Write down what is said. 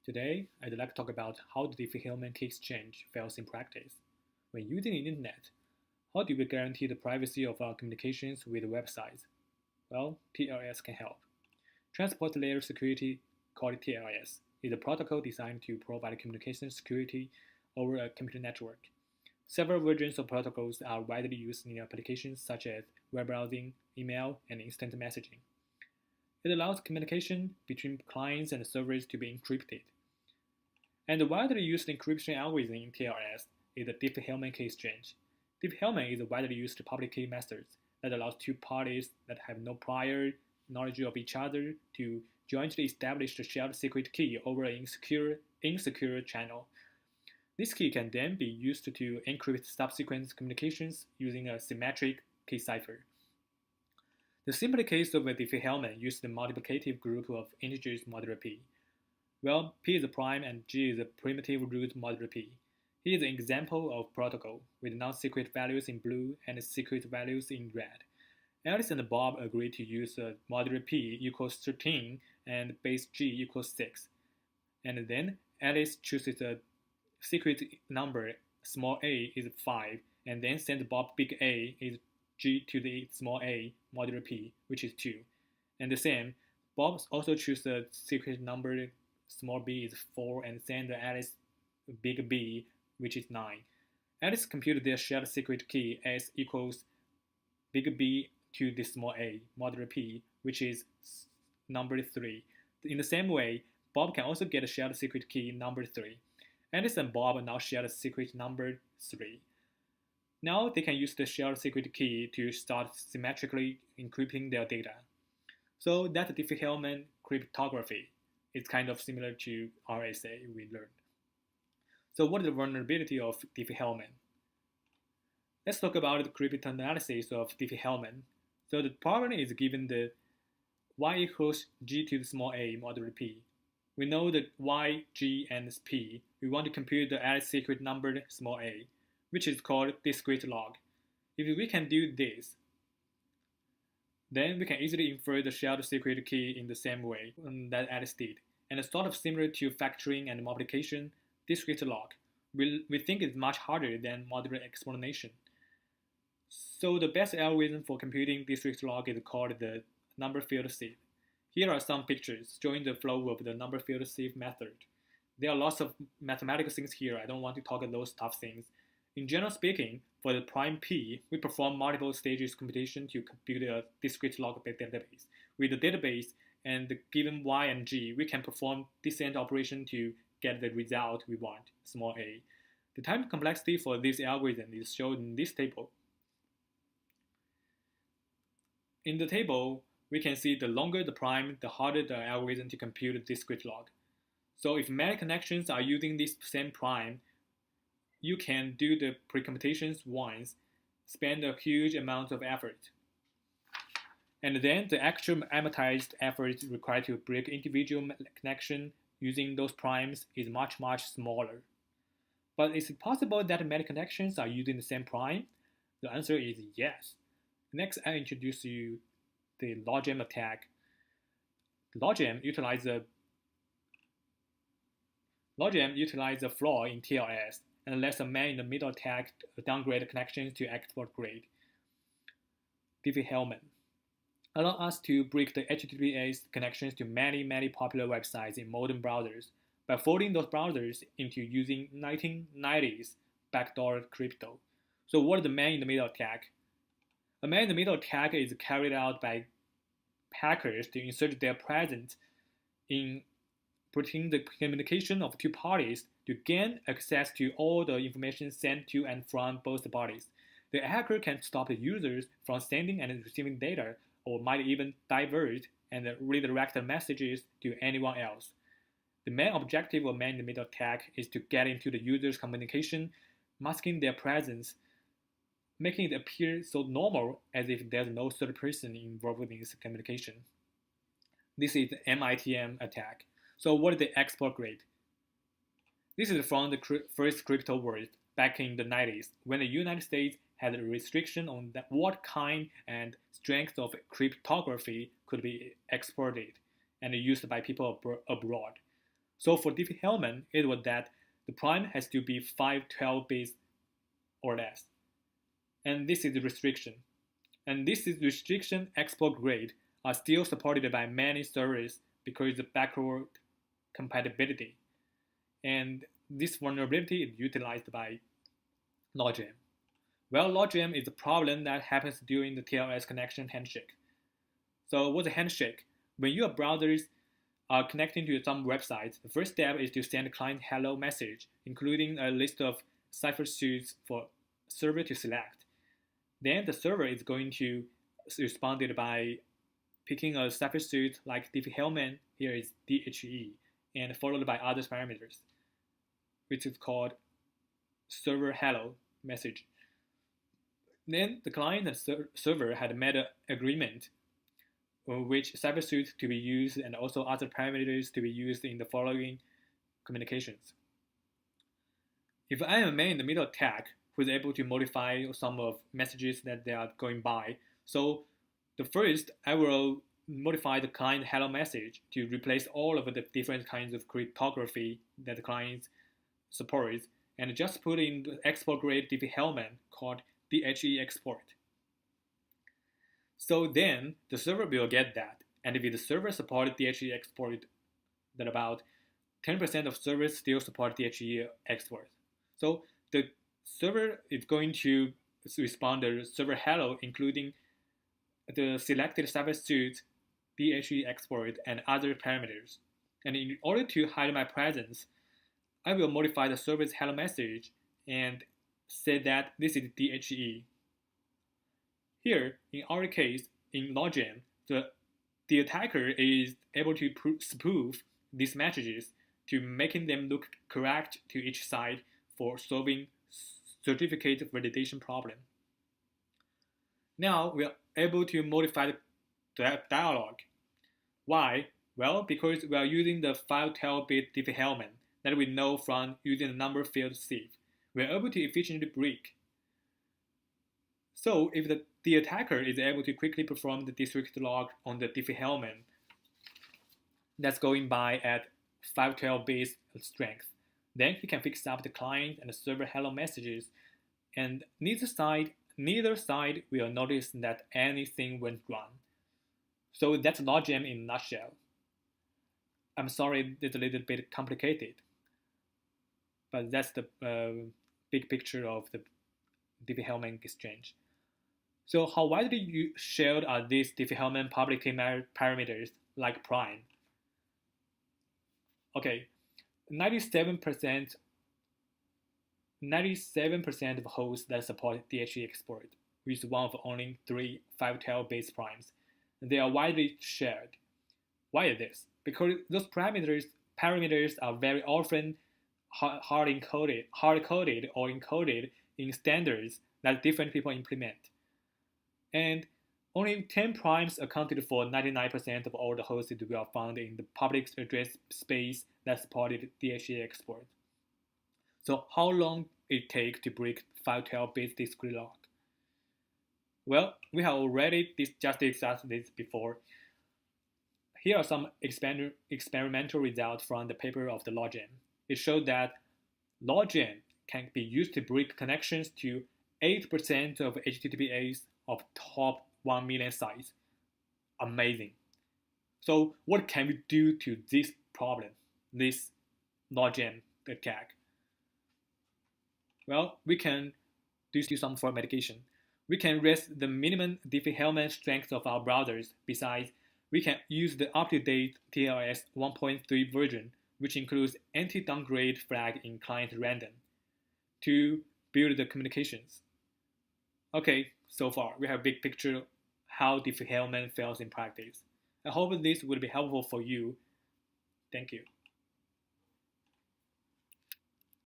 Today, I'd like to talk about how the Diffie-Hellman key exchange fails in practice. When using the internet, how do we guarantee the privacy of our communications with websites? Well, TLS can help. Transport Layer Security, called TLS, is a protocol designed to provide communication security over a computer network. Several versions of protocols are widely used in applications such as web browsing, email, and instant messaging. It allows communication between clients and servers to be encrypted. And the widely used encryption algorithm in TLS is the Diffie-Hellman key exchange. Diffie-Hellman is a widely used public key method that allows two parties that have no prior knowledge of each other to jointly establish a shared secret key over an insecure channel. This key can then be used to encrypt subsequent communications using a symmetric key cipher. The simple case of a Diffie-Hellman uses the multiplicative group of integers modulo p. Well, p is a prime and g is a primitive root modulo p. Here is an example of protocol with non-secret values in blue and secret values in red. Alice and Bob agree to use modulo p equals 13 and base g equals 6. And then Alice chooses a secret number, small a is 5, and then sends Bob big A is g to the small a modulo p, which is 2. And the same, Bob also chooses a secret number, small b is 4, and sends Alice big B, which is 9. Alice computed their shared secret key as equals big B to the small a modulo p, which is number 3. In the same way, Bob can also get a shared secret key number 3. Alice and Bob now share a secret number 3. Now they can use the shared secret key to start symmetrically encrypting their data. So that's Diffie-Hellman cryptography. It's kind of similar to RSA we learned. So what is the vulnerability of Diffie-Hellman? Let's talk about the cryptanalysis of Diffie-Hellman. So the problem is given the y equals g to the small a modulo p. We know that y, g, and p. We want to compute the Alice secret number small a, which is called discrete log. If we can do this, then we can easily infer the shared secret key in the same way that Alice did. And it's sort of similar to factoring and multiplication, discrete log. We think it's much harder than modular explanation. So the best algorithm for computing discrete log is called the number field sieve. Here are some pictures showing the flow of the number field sieve method. There are lots of mathematical things here. I don't want to talk about those tough things. In general speaking, for the prime p, we perform multiple stages computation to compute a discrete log database. With the database and the given y and g, we can perform descent operation to get the result we want, small a. The time complexity for this algorithm is shown in this table. In the table, we can see the longer the prime, the harder the algorithm to compute the discrete log. So if many connections are using this same prime, you can do the pre-computations once, spend a huge amount of effort. And then the actual amortized effort required to break individual connection using those primes is much, much smaller. But is it possible that many connections are using the same prime? The answer is yes. Next, I'll introduce you the Logjam attack. Logjam utilizes a flaw in TLS and lets a man-in-the-middle attack downgrade connections to export grade. Diffie-Hellman allow us to break the HTTPS connections to many popular websites in modern browsers by folding those browsers into using 1990s backdoor crypto. So what is the man-in-the-middle attack? A man-in-the-middle attack is carried out by hackers to insert their presence in putting the communication of two parties to gain access to all the information sent to and from both parties. The hacker can stop the users from sending and receiving data, or might even divert and redirect the messages to anyone else. The main objective of man-in-the-middle attack is to get into the user's communication, masking their presence, making it appear so normal as if there's no third person involved in this communication. This is the MITM attack. So what is the export grade? This is from the first crypto world back in the 90s, when the United States had a restriction on what kind and strength of cryptography could be exported and used by people abroad. So for Diffie-Hellman, it was that the prime has to be 512 bits or less. And this is the restriction. And this is restriction export grade are still supported by many servers because of backward compatibility. And this vulnerability is utilized by Logjam. Well, Logjam is a problem that happens during the TLS connection handshake. So what's a handshake? When your browsers are connecting to some websites, the first step is to send a client hello message, including a list of cipher suits for server to select. Then the server is going to respond by picking a cipher suit like Diffie-Hellman, here is DHE, and followed by other parameters, which is called server hello message. Then the client and server had made an agreement which cipher suit to be used and also other parameters to be used in the following communications. If I am a man in the middle tag who is able to modify some of messages that they are going by, so the first I will modify the client hello message to replace all of the different kinds of cryptography that the client supports and just put in the export grade Diffie-Hellman called DHE export. So then the server will get that, and if the server supported DHE export, then about 10% of servers still support DHE export. So the server is going to respond to server hello, including the selected cipher suit, DHE export, and other parameters. And in order to hide my presence, I will modify the server's hello message and say that this is DHE. Here, in our case, in Logjam, the attacker is able to spoof these messages to making them look correct to each side for solving certificate validation problem. Now we are able to modify the dialog. Why? Well, because we are using the 512-bit Diffie-Hellman that we know from using the number field sieve. We are able to efficiently break. So if the attacker is able to quickly perform the district log on the Diffie-Hellman that's going by at 512 bits strength, then he can fix up the client and the server hello messages, and neither side will notice that anything went wrong. So that's Logjam in a nutshell. I'm sorry it's a little bit complicated, but that's the big picture of the Diffie-Hellman exchange. So how widely shared are these Diffie-Hellman public key parameters like prime? Okay, 97% of hosts that support DHE export, with one of only 3 512 base primes. They are widely shared. Why is this? Because those parameters are very often hard-coded or encoded in standards that different people implement. And only 10 primes accounted for 99% of all the hosts that were found in the public address space that supported DHE export. So how long it take to break 512-bit discrete log? Well, we have already just discussed this before. Here are some experimental results from the paper of the Logjam. It showed that Logjam can be used to break connections to 8% of HTTPS of top 1 million sites. Amazing. So what can we do to this problem, this Logjam attack? Well, we can do some for mitigation. We can raise the minimum Diffie-Hellman strength of our browsers. Besides, we can use the up-to-date TLS 1.3 version, which includes anti-downgrade flag in client random, to build the communications. Okay, so far we have a big picture how Diffie-Hellman fails in practice. I hope this would be helpful for you. Thank you.